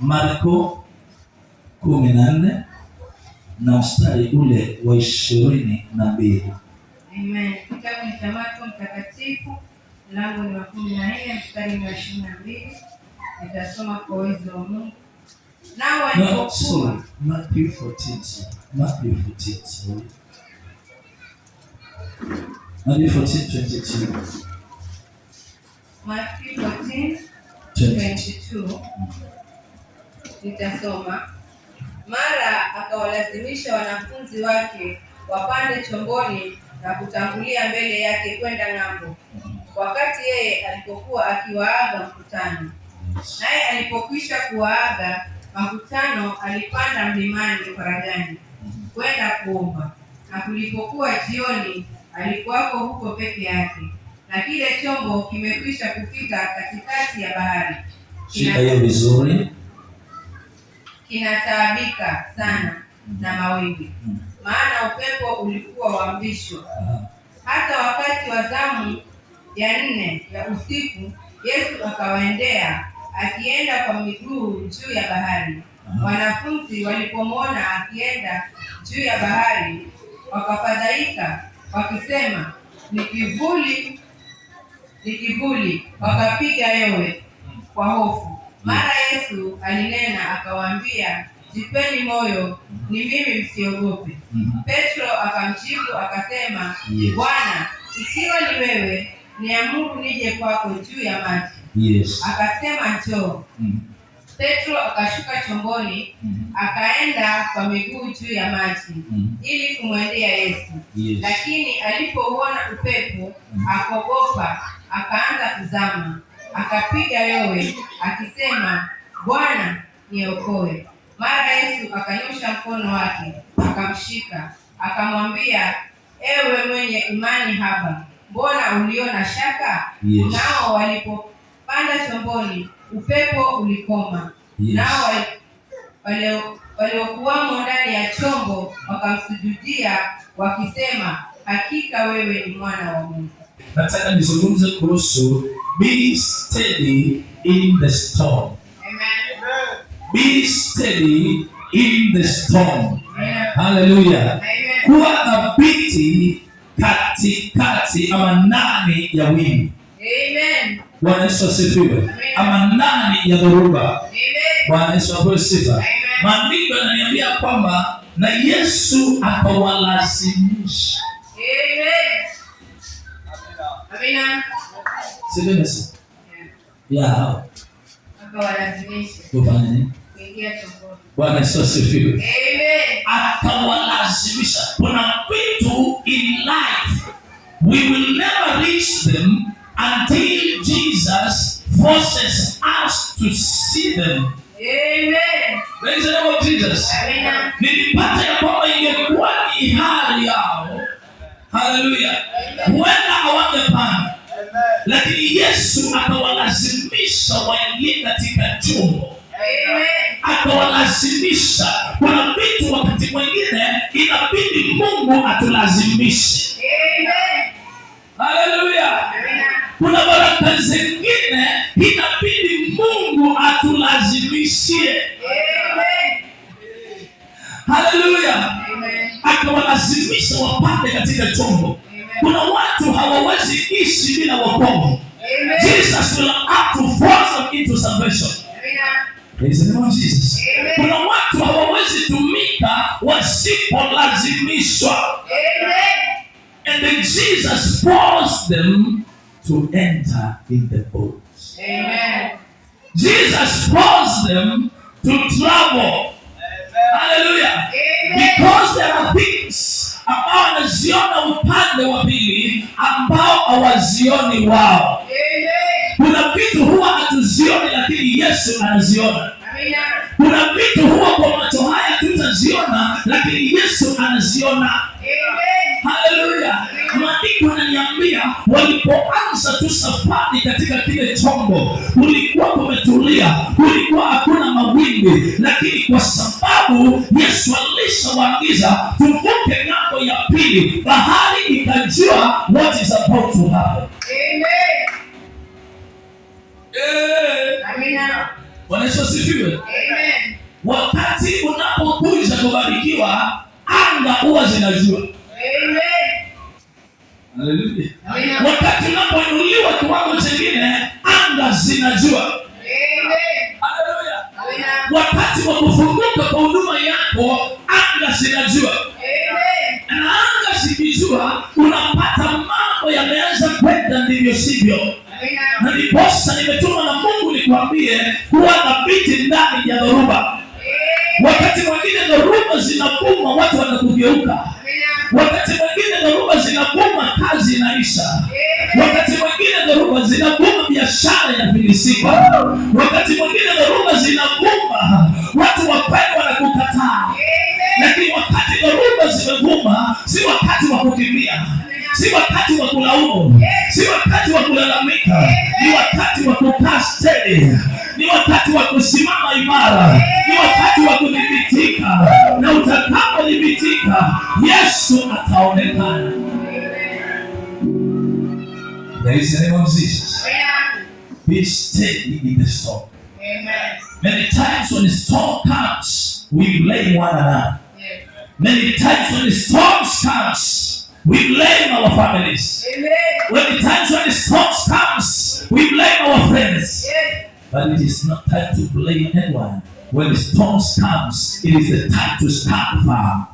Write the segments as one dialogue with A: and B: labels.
A: Marko 14 na mstari ule wa 22.
B: Amen. Kitabu cha Marko mtakatifu mlango ni wa 14 mstari wa 22. Nitasoma kwa uwezo wa Mungu. Nao walipokuwa
A: Matthew 14. Matthew 14:22.
B: Matthew 14:22. Nitasoma. Mara akawalazimisha wanafunzi wake wapande chomboni na kutangulia mbele yake kwenda ng'ambo, wakati yeye alipokuwa akiwaaga mkutano. Naye alipokwisha kuwaaga makutano, alipanda mlimani faragani kwenda kuomba. Na kulipokuwa jioni, alikuwako huko peke yake, na kile chombo kimekwisha kufika katikati ya bahari.
A: Shika hiyo vizuri.
B: Kinataabika sana na mawimbi, maana upepo ulikuwa wa mbisho. Hata wakati wa zamu ya 4 ya usiku, Yesu akawaendea akienda kwa miguu juu ya bahari. Wanafunzi walipomwona akienda juu ya bahari, wakafadhaika wakisema, ni kivuli, wakapiga yowe kwa hofu. Mara Yesu alinena akawaambia, jipeni moyo, ni mimi, msiogope. Petro akamjibu akasema, Bwana, ikiwa ni wewe, niamuru nije kwako juu ya maji. Akasema, njoo. Petro akashuka chomboni, akaenda kwa miguu juu ya maji ili kumwendea Yesu. Lakini alipouona upepo, akaogopa, akaanza kuzama, akapiga yowe akisema, Bwana, niokoe. Mara Yesu akanyosha mkono wake akamshika, akamwambia, ewe mwenye imani haba, mbona uliona shaka? Nao walipopanda chomboni, upepo ulikoma. Nao waliokuwamo ndani ya chombo wakamsujudia wakisema, hakika wewe ni mwana wa Mungu.
A: Nataka nizungumze kuhusu be steady in the storm.
B: Amen.
A: Be steady in the storm.
B: Amen.
A: Hallelujah.
B: Amen.
A: Kuwa thabiti katikati ama ndani ya wimbi.
B: Amen.
A: Bwana Yesu asifiwe. Ama ndani ya dhoruba.
B: Amen.
A: Bwana Yesu apewe sifa.
B: Amen.
A: Maandiko yananiambia kwamba na Yesu akawalazimisha.
B: Amen. Amina.
A: Sisi ya
B: Akawalazimisha
A: kufanya nini?
B: kuingia chomboni.
A: Bwana Yesu asifiwe.
B: Amen.
A: Akawalazimisha. Kuna vitu in life we will never reach them until Jesus forces us to see them.
B: Amen.
A: Praise the name of Jesus.
B: Amina.
A: Nilipata ya kwamba ingekuwa ni hali yao, haleluya, huenda hawangepanda, lakini Yesu akawalazimisha waingie katika chombo.
B: Amen.
A: Akawalazimisha. Kuna vitu wakati mwingine inabidi Mungu atulazimishe.
B: Amen.
A: Haleluya.
B: Amina.
A: Kuna baraka zingine inabidi Mungu atulazimishie.
B: Amen.
A: Haleluya.
B: Amen.
A: Akawalazimisha wapande katika chombo. Kuna watu hawawezi ishi bila wokovu.
B: Amen.
A: Jesus will have to force them into salvation.
B: Amina.
A: Praise the name of Jesus.
B: Amen.
A: Kuna watu hawawezi tumika wasipolazimishwa.
B: Amen.
A: And then Jesus forced them to enter in the boat.
B: Amen.
A: Jesus forced them to travel. Hallelujah.
B: Amen.
A: Because there are things ambao wanaziona upande wa pili ambao hawazioni wao.
B: Amen.
A: Kuna vitu huwa hatuzioni lakini Yesu anaziona.
B: Amina.
A: Kuna vitu huwa kwa macho haya tutaziona lakini Yesu anaziona.
B: Amen.
A: Haleluya. Maandiko yananiambia walipoanza tu safari katika kile chombo, kulikuwa kumetulia, kulikuwa hakuna mawimbi, lakini kwa sababu Yesu alishawaagiza tuvuke ng'ambo ya pili, bahari ikajua what is about to happen.
B: Amen. Amina.
A: Bwana Yesu asifiwe.
B: Amen.
A: Wakati unapokuja kubarikiwa, anga huwa zinajua. Haleluya. Wakati unapoinuliwa kiwango chingine, anga zinajua. Haleluya. Wakati wa kufunguka kwa huduma yako, anga zinajua. Na anga zikijua, unapata mambo yameanza kwenda ndivyo sivyo. Na ndiposa nimetumwa na Mungu nikwambie kuwa thabiti ndani ya dhoruba. Wakati mwingine dhoruba zinavuma, watu wanakugeuka. Wakati mwingine dhoruba zinavuma, kazi inaisha. Wakati mwingine dhoruba zinavuma, biashara inafilisika. Wakati mwingine dhoruba zinavuma, watu wapendwa wanakukataa. Lakini wakati dhoruba zimevuma, si wakati wa kukimbia, si wakati wa kulaumu, si wakati wa kulalamika. Ni wakati wa kukaa steady, ni wakati wa kusimama imara, ni wakati wa kudhibitika. Na utakapodhibitika, Yesu ataonekana. There is a name of Jesus. Be steady in the storm. Many times when the storm comes, we blame one another. Many times when the storms comes, we blame our families. Many times when the storms comes, we blame our friends. But it is not time to blame anyone. When the storms comes, it is the time to stand firm.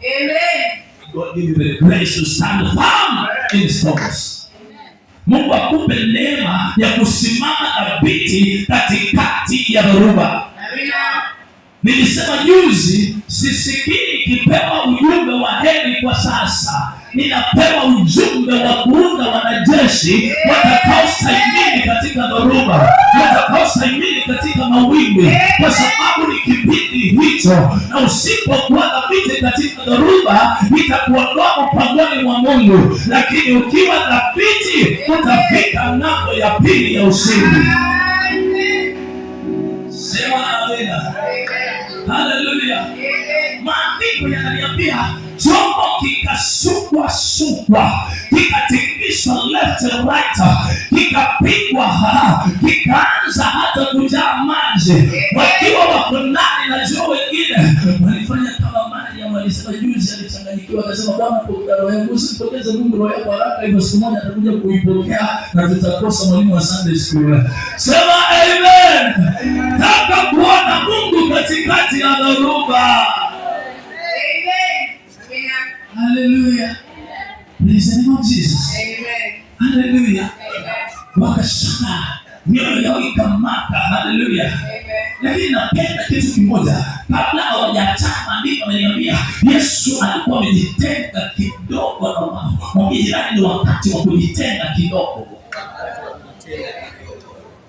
A: God give you the grace to stand firm in the storms. Mungu akupe neema ya kusimama thabiti katikati ya dhoruba. Nilisema juzi, sisikii kipewa ujumbe wa heri kwa sasa. Ninapewa ujumbe wa kuunda wanajeshi watakaostahimili katika dhoruba, watakaostahimili katika mawimbi, kwa sababu ni kipindi hicho. Na usipokuwa thabiti katika dhoruba, itakuondoa mpangoni mwa Mungu. Lakini ukiwa thabiti, utafika ng'ambo ya pili ya ushindi. Sema amina. Haleluya. Maandiko yananiambia chombo kikasukwa, kikatingishwa left and right, kikapigwa, kikaanza hata kujaa maji. Wakiwa wako ndani, najua wengine walifanya kama Maria, walisema juzi alichanganyikiwa, akasema Bwana, pokea roho yangu. Usipokeze Mungu roho yako haraka, hivyo siku moja atakuja kuipokea na tutakosa mwalimu wa Sunday school. Sema amen. Nataka kuona Mungu katikati ya dhoruba. Hallelujah. Praise the name of Jesus. Hallelujah. Wakashangaa, mioyo yao ikamaka. Hallelujah. Lakini napenda kitu kimoja, kabla hawajachama maandiko ameniambia Yesu alikuwa amejitenga kidogo na wao. Mwambie jirani, ni wakati wa kujitenga kidogo.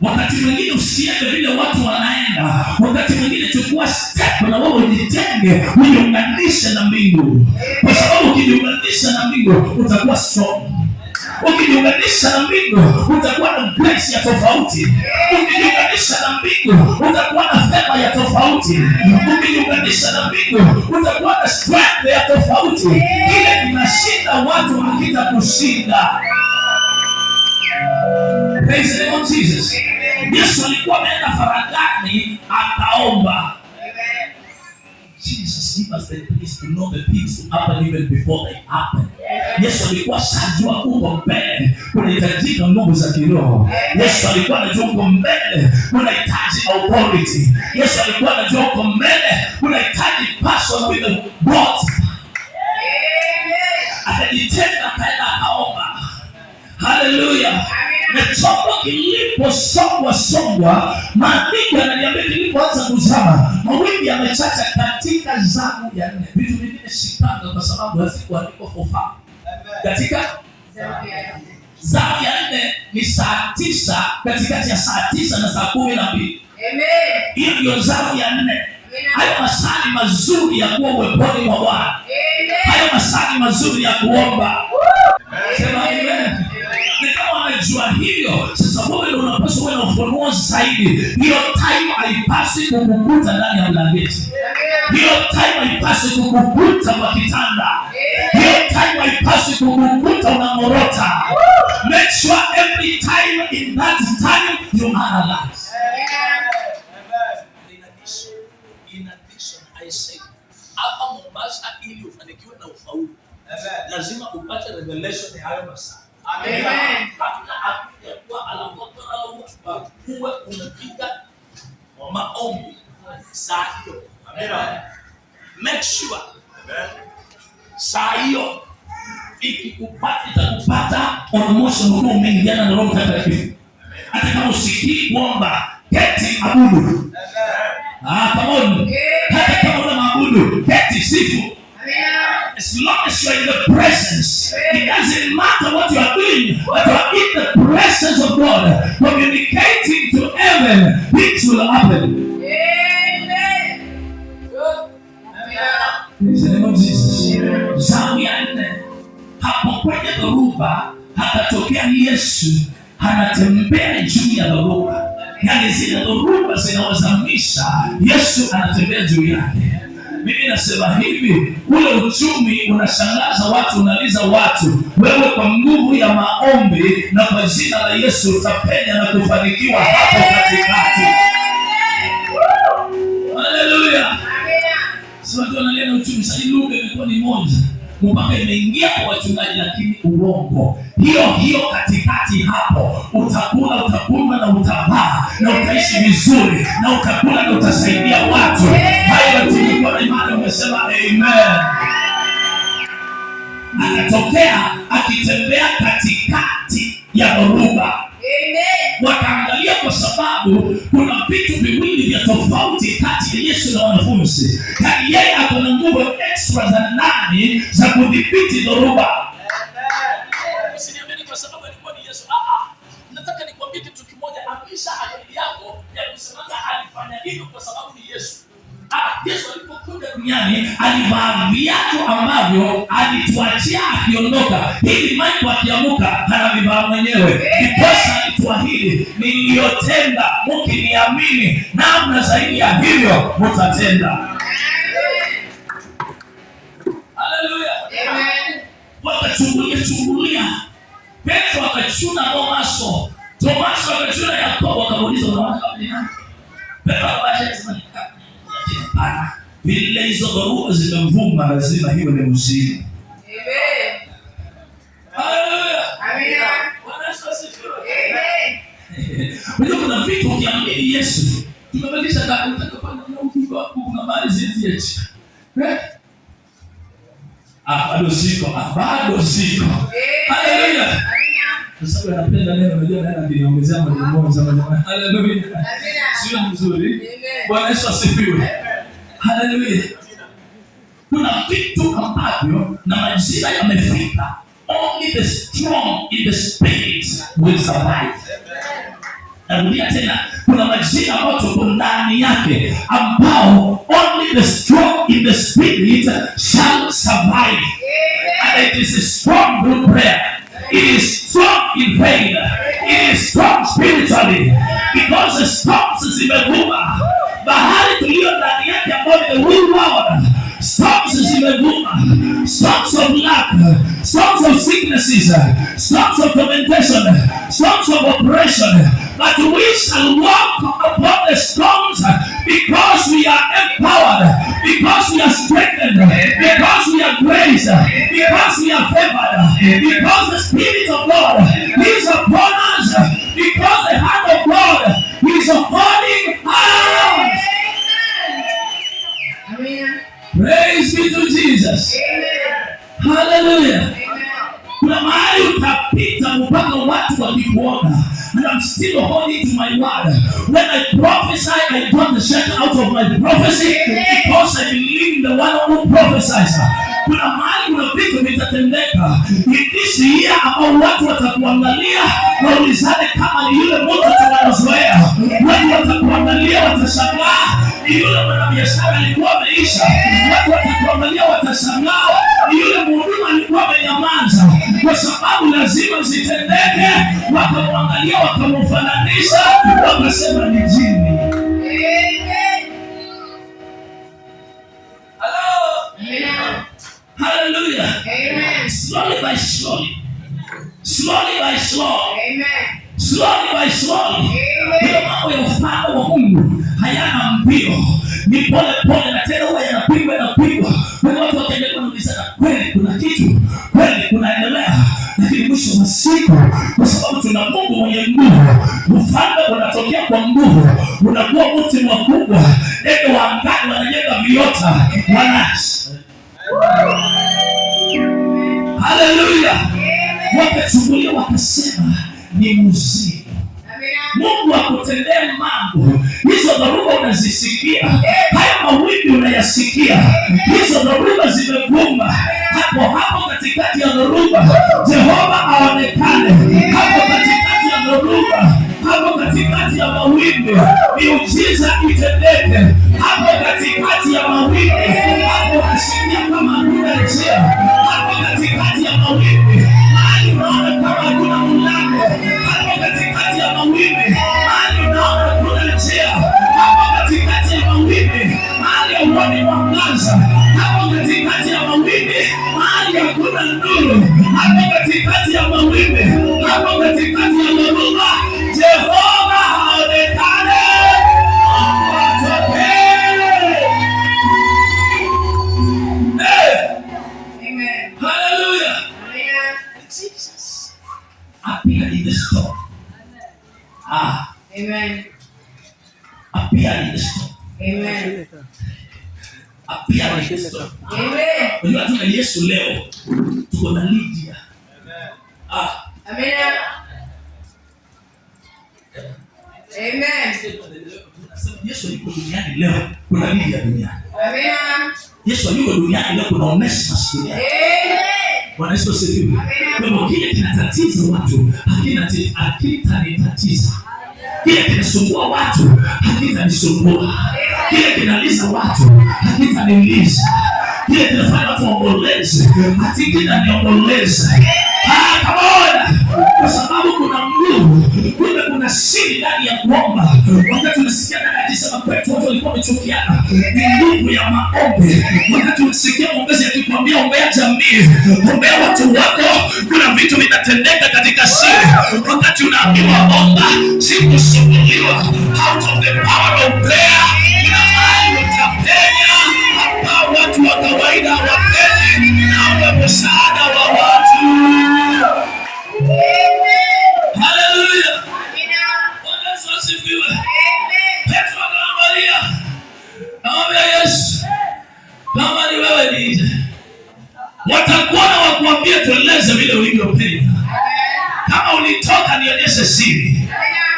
A: Wakati mwingine usiende vile watu wanaenda. Wakati mwingine chukua step na wewe ujitenge, ujiunganishe na mbingu. Kwa sababu ukijiunganisha na mbingu utakuwa strong. Ukijiunganisha na mbingu utakuwa na grace ya tofauti. Ukijiunganisha na mbingu utakuwa na favor ya tofauti. Ukijiunganisha na mbingu utakuwa na strength ya tofauti. Ile kinashinda watu wakita kushinda. Praise the name of Jesus. Yesu alikuwa ameenda faragani akaomba. Jesus give us the peace to know the things to happen even before they happen. Yesu alikuwa shajua huko mbele kunahitajika nguvu za kiroho. Yesu alikuwa anajua huko mbele kunahitaji authority. Yesu alikuwa anajua huko mbele kunahitaji passion with the God. Akajitenga akaenda akaomba. Hallelujah. Na chombo kiliposongwa, maandiko yananiambia kilipoanza kuzama, mawimbi yamechacha katika zamu ya 4. Vitu vingine shikanga kwa sababu hazikuandikwa for fun. Katika zamu ya 4 ni saa 9, katikati ya saa 9 na saa 12. Hiyo ndio zamu ya 4. Hayo masaa mazuri ya kuwa uweponi mwa Bwana. Hayo masaa mazuri ya kuomba. Sema amen. Unajua hivyo, sasa wewe ndio unapaswa kuwa na ufunuo zaidi. Hiyo time haipasi kukukuta ndani ya blanketi. Hiyo time haipasi kukukuta kwa kitanda. Hiyo time haipasi kukukuta unamorota. Make sure every time in that time you are alive. in addition, I say, hapa Mombasa ili ufanikiwe na ufaulu, lazima upate revelation ya hayo masaa. Amen. Kabla hakujakuwa alamoto au uwe unapiga maombi saa hiyo. Amen. Make sure. Amen. Saa hiyo itakupata almost unakuwa umeingiana na Roho Mtakatifu. Hata kama usikii kuomba, keti abudu. Come on. Hata kama una maabudu, keti sifu. As long as you are in the presence, it doesn't matter what you are doing, but you are in the presence of God, communicating to heaven, things will happen. Amen. In the name of Jesus. Zamu ya 4. Hapo kwenye dhoruba akatokea Yesu anatembea juu ya dhoruba. Yaani zile dhoruba zinawazamisha, Yesu anatembea juu yake. Mimi nasema hivi, ule uchumi unashangaza watu, unaliza watu. Wewe kwa nguvu ya maombi na kwa jina la Yesu utapenya na kufanikiwa hapo katikati. Haleluya. Sio watu wanalia na uchumi, sasa lugha imekuwa ni moja. Mpaka imeingia kwa wachungaji, lakini uongo. Hiyo katikati hapo utakula na utavaa na utaishi vizuri na utakula na utasaidia watu. Hayo tulikuwa na imani, umesema amen. Akatokea akitembea katikati ya dhoruba. Wakaangalia kwa sababu kuna vitu viwili vya tofauti kati ya Yesu na wanafunzi. Yaani yeye ako na nguvu extra za ndani za kudhibiti dhoruba. Usiniamini kwa sababu alikuwa ni Yesu. Nataka nikwambie kitu kimoja, amisha akili yako ya kusema alifanya hivyo kwa sababu ni Yesu. Yesu alipokuja duniani alivaa viatu ambavyo alituachia akiondoka, ili Mungu akiamuka anavivaa mwenyewe. Ndiposa alituahidi, niliyotenda mkiniamini, namna zaidi ya hivyo mtatenda. Haleluya. Amen. Wakachungulia Petro akachuna Tomaso akachuna Yakobo, akamuuliza unaona kama ni nani? Petro akasema hapana, vile hizo dhoruba zimevuma lazima hiyo ni mzimu. Amen. Haleluya. Amen. Bwana Yesu asifiwe. Amen. Unajua kuna vitu ukiamini Yesu, tumebadilisha kabisa. Unataka kwenda na ukiwa kuna mali zizi. Bado siko. Haleluya. Amen. Sasa napenda neno, unajua neno ndiniongezea maneno moja. Haleluya. Amen. Sio mzuri. Amen. Bwana Yesu asifiwe. Haleluya. Kuna vitu ambavyo na majira yamefika, only the strong in the spirit will survive. Narudia tena, kuna majira ambayo tuko ndani yake ambao only the strong in the spirit shall survive. And it is a strong good prayer. It is strong in faith. It is strong spiritually, because the storms zimevuma. Bahari tuliyo ndani yake ambayo ni the whole world, storms zimevuma. Storms of lack, storms of sicknesses, storms of tormentation, storms of oppression. But we shall walk upon the storms because we are empowered, because we are strengthened, because we are graced, because we are favored, because the Spirit of God is upon us, because the hand of God is upholding us. Amen. Praise be to Jesus. Amen. Hallelujah. Amen. Kuna mahali utapita mpaka watu wakikuona. And I'm still holding to my word. When I prophesy, I don't shut out of my prophecy, because I believe in the one who prophesies. Kuna mahali kuna vitu vitatendeka in this year ambao watu watakuangalia waulizane kama ni yule mtu tunayozoea. Watu watakuangalia watashangaa, ni yule mwanabiashara alikuwa ameisha. Watu watakuangalia watashangaa, ni yule mhuduma alikuwa amenyamaza. Kwa sababu lazima zitendeke. Wakamwangalia, wakamfananisha, wakasema ni jini. Hallelujah. Amen. Slowly by slowly. Slowly by slowly. Amen. Slowly by slowly. Amen. Mambo ya ufalme wa Mungu hayana mbio. ni pole pole, na tena huwa yanapigwa. Wale watu wakaendelea kuulizana, kweli kuna kitu, kweli kunaendelea. Lakini mwisho wa siku, kwa sababu tuna Mungu mwenye nguvu, ufalme unatokea kwa nguvu, unakuwa mti mkubwa, ndege wa angani wanajenga viota, haleluya. Wakachungulia wakasema ni muziki. Mungu akutendee mambo. Hizo dhoruba unazisikia, haya mawimbi unayasikia, hizo dhoruba zimevuma. Hapo katikati ya dhoruba Jehova aonekane. Hapo katikati ya dhoruba, hapo katikati ya mawimbi miujiza itendeke. Hapo katikati ya mawimbi, hapo unasikia kama hakuna njia. Hapo katikati ya mawimbi, mahali unaona kama hakuna mlango. Hapo katikati ya mawimbi, mahali unaona kuna njia. Hapo katikati ya mawimbi, mahali huoni mwangaza. Hapo katikati ya mawimbi, mahali hakuna nuru. Hapo katikati ya mawimbi, hapo katikati ya dhoruba, Jehova haonekane. Hallelujah. Jesus appeared in the storm.
B: Amen.
A: Appeared in the storm.
B: Amen.
A: Appeared in the storm.
B: Amen.
A: Unajua tuna Yesu leo, tuko na Lydia.
B: Amen. Amen.
A: Yesu yuko duniani leo, kuna Lydia duniani.
B: Amen.
A: Yesu yuko duniani leo, kuna Onesimus duniani.
B: Amen.
A: Bwana Yesu asifiwe. Kwa hivyo kile kinatatiza watu hakitanitatiza. Kile kinasumbua watu hakitanisumbua. Kile kinaliza watu hakitaniliza. Kile kinafanya watu waomboleze hakitananiomboleza. Come on! Kwa sababu kuna nguvu, kuna siri ndani ya kuomba. Wakati unasikia nani akisema kwetu watu walikuwa wamechukiana, ni nguvu ya maombi. Wakati unasikia mwongezi akikwambia ombea jamii, ombea watu wako, kuna vitu vinatendeka katika siri. Wakati unaambiwa omba, si kusumbuliwa, out of the power of prayer, kuna mahali utapenya ambao watu wa kawaida hawapenyi, na uwe msaada wa watu. Hallelujah. Bwana Yesu asifiwe. Petro akamwambia, "Naomba Yesu, kama ni wewe nije." Watakuona wakuambia tueleze vile ulivyopenda. Kama ulitoka nionyeshe siri.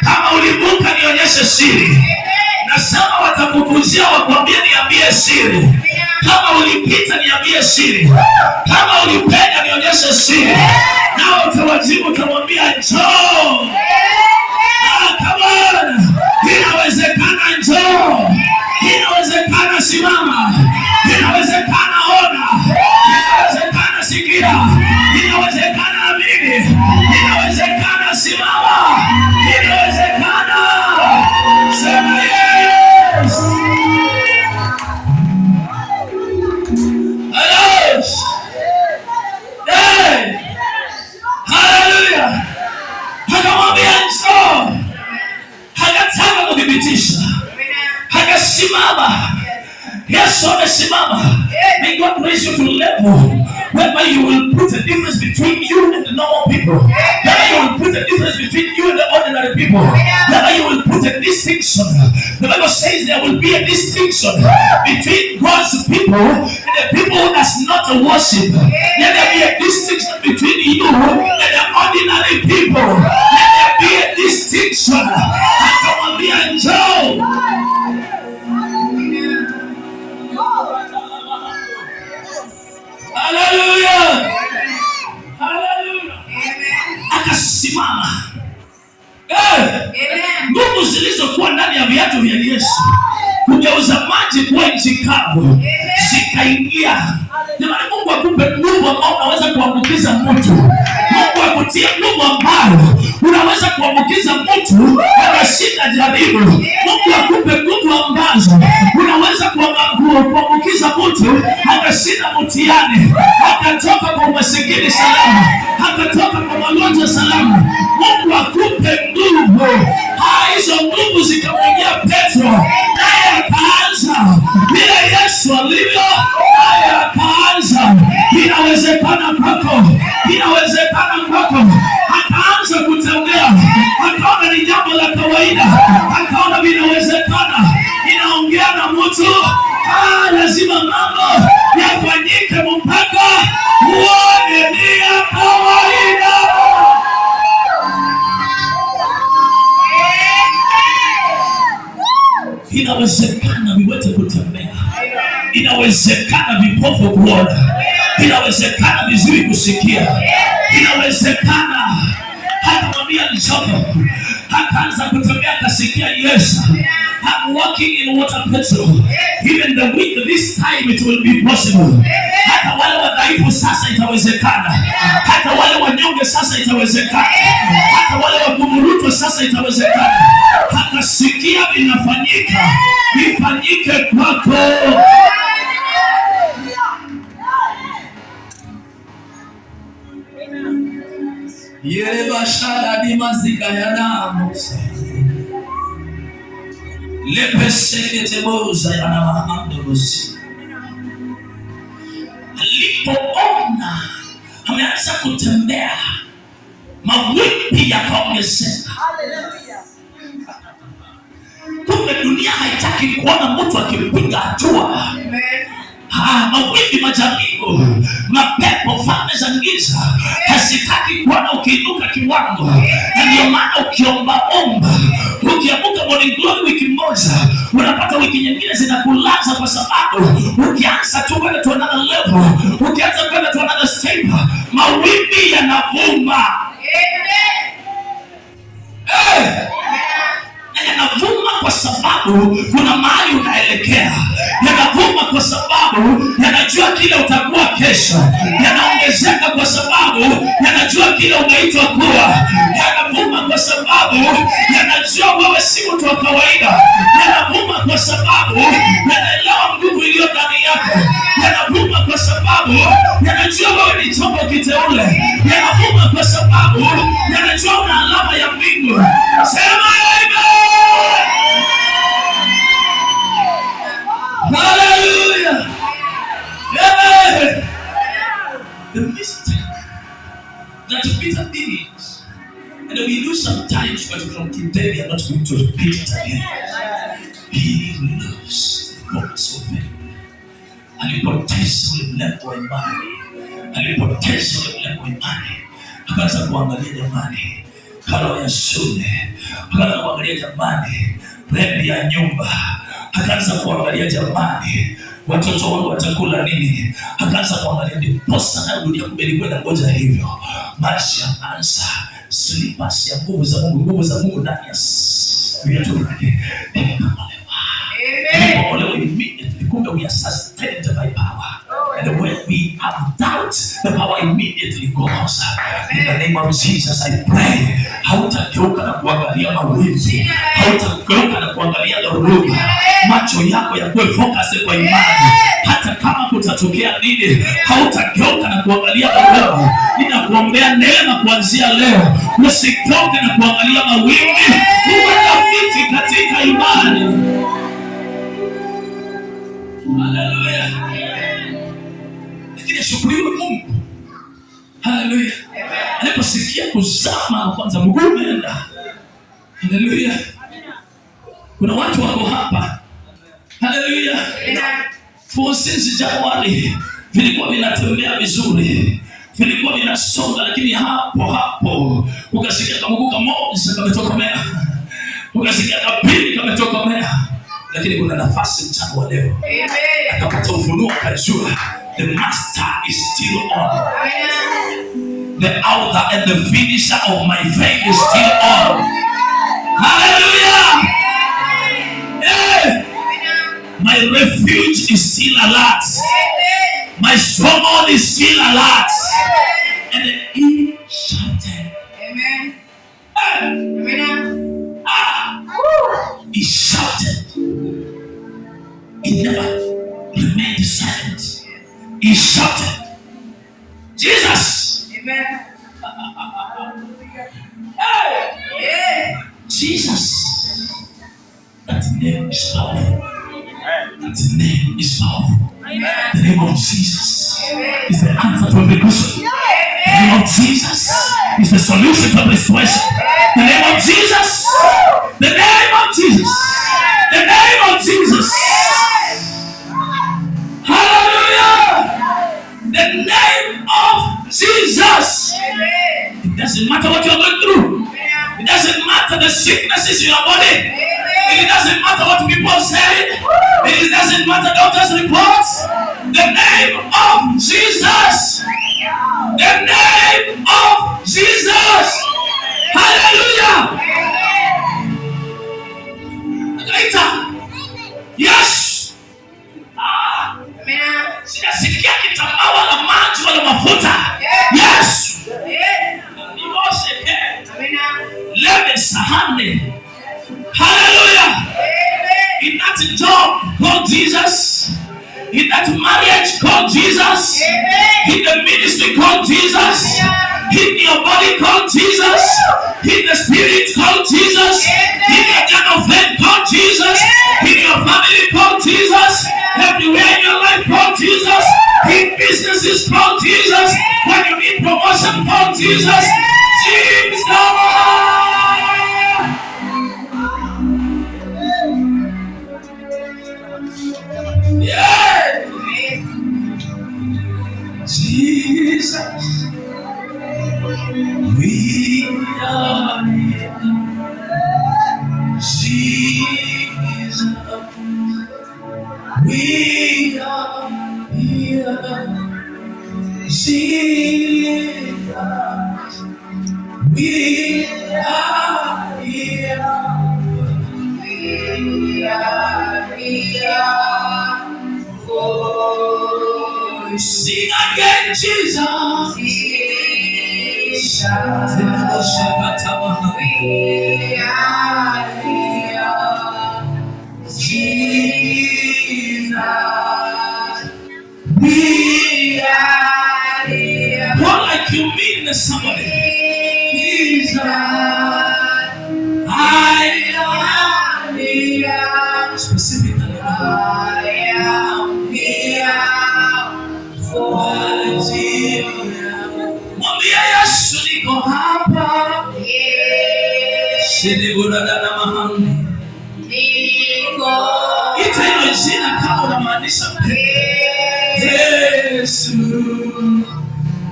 A: Kama ulivuka nionyeshe siri. Nasema watakukuzia wakuambia niambie siri. Kama ulipita niambie siri. Kama ulipenda nionyeshe siri. Nao utawajibu utamwambia njoo. Come on. Inawezekana njoo. Inawezekana simama. Inawezekana ona. Inawezekana sikia. Inawezekana amini. Inawezekana simama. Inawezekana. Sema yes. Hello. Hey. Hallelujah. Hakamwambia njoo. Hakataka kudhibitisha. Hakasimama. Yesu amesimama. May God raise you to a level whereby you will put a difference between you and the normal people. Whereby you will put a difference between you and the ordinary people. Whereby you will put a distinction. The Bible says there will be a distinction between God's people and the people who does not worship. Let there be a distinction between you and the ordinary people. Let there be a distinction. Akamwambia njoo. Hallelujah. Hallelujah. Akasimama. Nguvu zilizokuwa ndani ya viatu vya Yesu kugeuza maji kuwa nchi kavu zikaingia. Jamani, Mungu akupe nguvu ambao unaweza kuambukiza mtu. Mungu akutie nguvu ambayo unaweza kuambukiza mtu akashinda jaribu. Mungu akupe nguvu ambazo unaweza kuambukiza mtu akashinda sina mtihani, akatoka kwa umasikini salama, akatoka kwa magonjwa salama. Mungu akupe nguvu. Hizo nguvu zikamwingia Petro, naye akaanza vile Yesu alivyo, naye akaanza. Inawezekana kwako, inawezekana kwako. Akaanza kutembea, akaona ni jambo la kawaida, akaona vinawezekana. Inaongea na mtu, lazima mambo yafanyike mpaka uone ni ya kawaida. Inawezekana viwete kutembea, inawezekana vipofu kuona, inawezekana viziwi kusikia, inawezekana. Akamwambia njoo, akaanza kutembea, akasikia Yesu. I'm walking in water, Petro. Even the weak, this time it will be possible. Hata wale wadhaifu sasa itawezekana. Hata wale wanyonge sasa itawezekana. Hata wale wakumurutwa sasa itawezekana. Akasikia vinafanyika, vifanyike kwako. Yereba shada di mazika ya damu. Lepe sekete boza ya na mahando bozi. Alipoona ameanza kutembea, mawimbi yakaongezeka. Kumbe dunia haitaki kuona mtu akipiga hatua. Mawimbi, majaribu, mapepo, falme za giza hasitaki kuona ukiinuka kiwango. Na ndio maana ukiomba, ukiamuka morning glory wiki moja, unapata wiki nyingine zinakulaza, kwa sababu ukianza tu kwenda to another level, ukianza kwenda to another step, mawimbi yanavuma. Yanavuma kwa sababu kuna mahali unaelekea. Yanavuma kwa sababu yanajua kile utakuwa kesho. Yanaongezeka kwa sababu yanajua kile umeitwa kuwa. Yanavuma kwa sababu yanajua wewe si mtu wa kawaida. Yanavuma kwa sababu yanaelewa nguvu iliyo ndani yako. Yanavuma kwa sababu yanajua wewe ni chombo kiteule. Yanavuma kwa sababu yanajua una alama ya mbingu. Sema hallelujah. Amen. The mistake that Peter did, and we do sometimes, but from today we are not going to repeat it again. He lost the focus of faith. Alipoteza ule mlengo wa imani. Alipoteza ule mlengo wa imani. Akaanza kuangalia jamani, karo ya shule. Akaanza kuangalia jamani, renti ya nyumba. Akaanza kuangalia jamani, watoto wangu watakula nini. Akaanza kuangalia, ndiposa na dunia kumelikwenda ngoja hivyo. Maisha anza slippers ya nguvu za Mungu, nguvu za Mungu ndani ya viatu vyake. Amen. Immediately, kumbe we are sustained by power. And when we have doubt, the power immediately goes. In the name of Jesus, I pray. Hautageuka na kuangalia mawimbi. Hautageuka na kuangalia dhoruba. Macho yako yakuwe focus kwa imani. Hata kama kutatokea nini, hautageuka na kuangalia dhoruba. Ninakuombea neema kuanzia leo. Usigeuke na kuangalia mawimbi. Uwe thabiti katika imani. Hallelujah. Lakini shukuriwe Mungu. Hallelujah. Aliposikia kuzama kwanza, mguu umeenda. Hallelujah. Kuna watu wako hapa. Hallelujah. Since Januari vilikuwa vinatembea vizuri, vilikuwa vinasonga, lakini hapo ukasikia kamguu kamoja kametokomea, ukasikia kapili kametokomea. Lakini kuna nafasi mchana wa leo. Amen. Akapata ufunuo, akajua the master is still on. Amen. The author and the finisher of my faith is still on. Hallelujah. Yeah. My refuge is still alert. My stronghold is still alert. And he shouted. Amen. Amen. He shouted. He never remained silent. He shouted, Jesus.
B: Amen.
A: Hey.
B: Yeah.
A: Jesus. That name is powerful. That name is powerful.
B: Amen.
A: The name of Jesus
B: Amen.
A: is the answer to every question. The name of Jesus is the solution to every situation. The name of Jesus. The name of Jesus. The name of Jesus. Hallelujah. The name of Jesus. It doesn't matter what you're going through. It doesn't matter the sicknesses in your body. It doesn't matter what people say. It doesn't matter doctor's reports. The name of Jesus. The name of Jesus. Hallelujah. Yes. Sinasikia kitambaa la maji wala mafuta. Yes. Leve sahani. Hallelujah. In that job, called Jesus. In that marriage, called Jesus. In the ministry, called Jesus. In your body, called Jesus. In the spirit, called Jesus. In your kind of faith, called Jesus. In your family, called Jesus. Everywhere in your life, called Jesus. In businesses, called Jesus. When you need promotion, called Jesus. Jesus. Yeah. Jesus, we are here. Jesus, we are here. Jesus, we are here. We are here. Oh, sing again, Jesus. Jesus, we are here. Jesus, we are here. What like you mean to somebody? Jesus, I am here. Specifically, I am here for you. Mwambie Yesu niko hapa. Shidibudadana mahali. Niko. Ita hilo jina kama unamaanisha Yesu.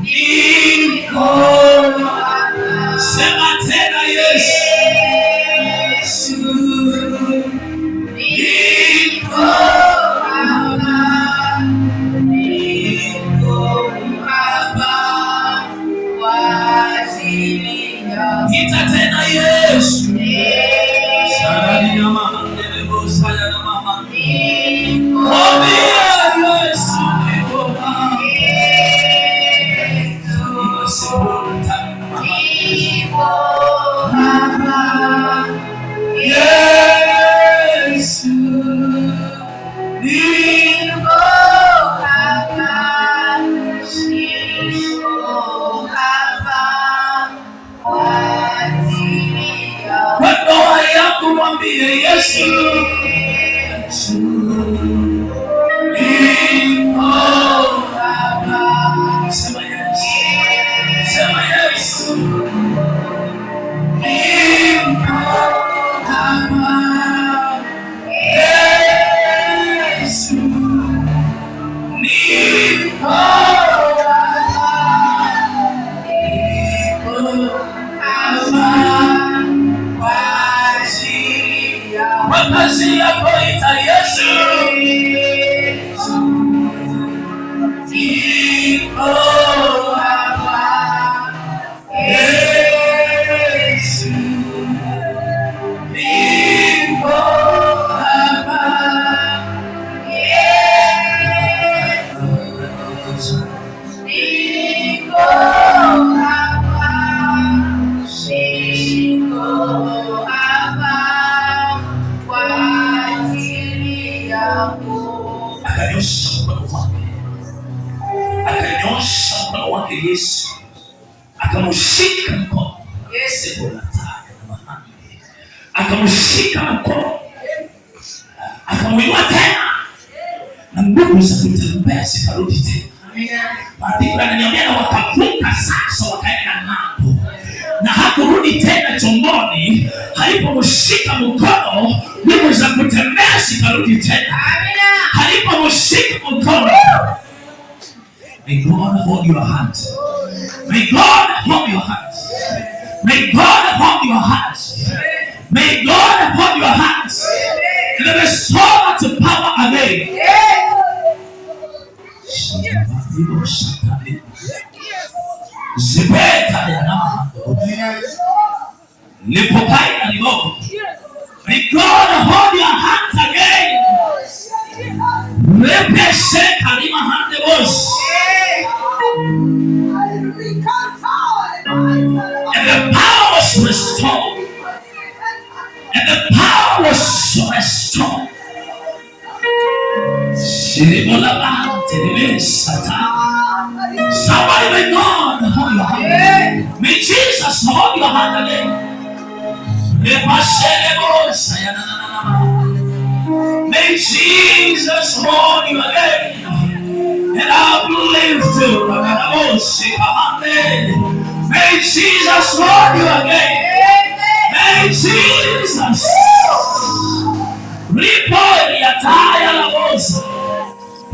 A: Niko. Sema tena Yesu. Niko hapa. Niko hapa kwa ajili yako. Ita tena Yesu. Sarari na mahandele bosaya na mahandele. Mwambie Yesu niko hapa. Niko hapa. Yesu niko hapa. Niko hapa kwa ajili yako. Kwa ndoa yako mwambie Yesu. Yesu niko hapa. Sema Yesu. Sema Yesu. Niko hapa. Yesu niko hapa. Niko hapa kwa ajili yako. Kwa kazi yako ita Yesu. Niko hapa. Yesu niko hapa. Yesu niko hapa. Niko hapa kwa ajili yako. Akanyosha mkono wake mkono wake Yesu, akamshika mkono, akamshika mkono, akamuinua tena, na nguvu za kutembea zikarudi tena. Maandiko yananiambia na wakavuka sasa, wakaenda ng'ambo, na hakurudi tena chomboni. Alipomshika mkono, nguvu za kutembea zikarudi tena. Alipomshika mkono, may God hold your hand. May God hold your hand. May God hold your hand. May God hold your hand and restore to power again. Zibeta ya nama lipokai na libogo. May God hold your hand again. Repese kalima hande boss. And the power was restored. And the power was restored. Somebody, may God hold your hand. May Jesus hold your hand again. May Jesus hold you again. And I believe to. May Jesus hold you again. May Jesus. Report your tire la voz.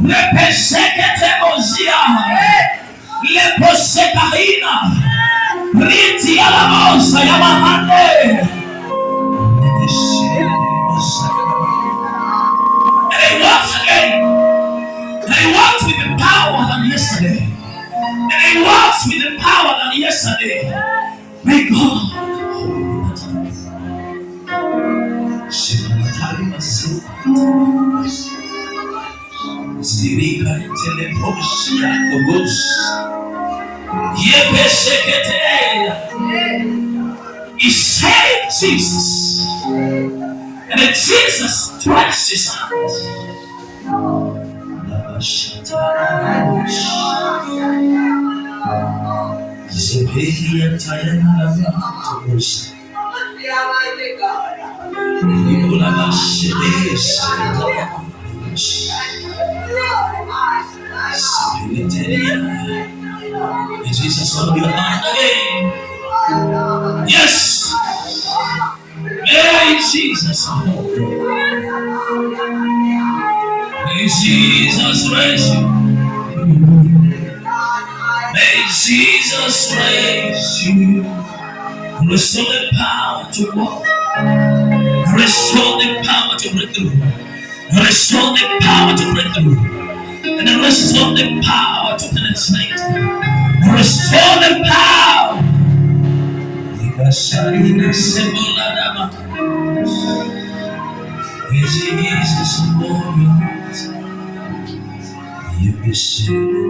A: Repeseke temozia. Leposeka hina. Riti ya la voz. Yamahande. And he walks again. And he walks with the power than yesterday. And he walks with the power than yesterday. May God hold that. Zirika teleposia kobos. Yepesekete. He saved Jesus. And then Jesus stretched his hands. Jesus will be alive again. Yes. May Jesus hold you. May Jesus raise you. May Jesus raise you. Restore the power to walk. Restore the power to break through. Restore the power to break through. And then restore the power to penetrate. Restore the power. Jesus upon your heart. You be saved.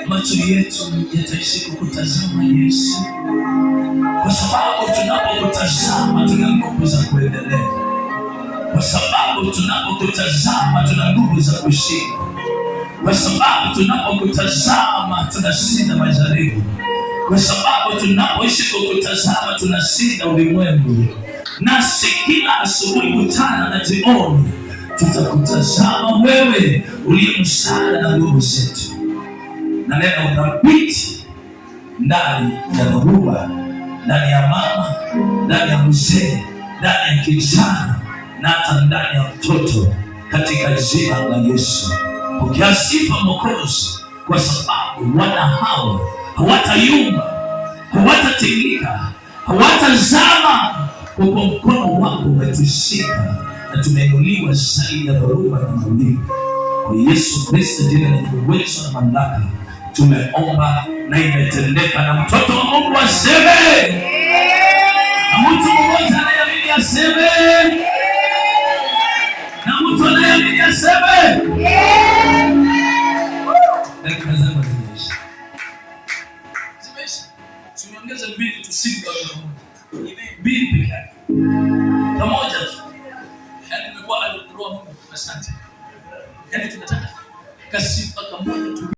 A: Macho yetu yataishi kukutazama Yesu, kwa sababu tunapokutazama tuna nguvu za kuendelea, kwa sababu tunapokutazama tuna nguvu za kushinda, kwa sababu tunapokutazama tunashinda majaribu, kwa sababu tunapoishi kukutazama tunashinda ulimwengu. Nasi kila asubuhi, mchana na jioni tutakutazama wewe uliye msaada na nguvu zetu, na neno uthabiti ndani ya dhoruba, ndani ya mama, ndani ya mzee, ndani ya kijana na hata ndani ya mtoto, katika jina la Yesu. Pokea sifa Mwokozi, kwa sababu wana hawa hawatayumba, hawatatingika, hawatazama, kwa mkono wako umetushika na tumeinuliwa zaidi ya dhoruba na mawimbi. Kwa Yesu Kristo jina lenye uwezo na mamlaka tumeomba na imetendeka, na mtoto wa Mungu aseme, na mtu mmoja anayeamini aseme, na mtu anayeamini aseme. Dakika zangu zimeisha. Tumeongeza mbili tusiku pamoja. Mbili pekee yake. Pamoja tu. Yaani nimekuwa alikuwa Mungu, asante. Yaani tunataka kasi mpaka Mungu tu.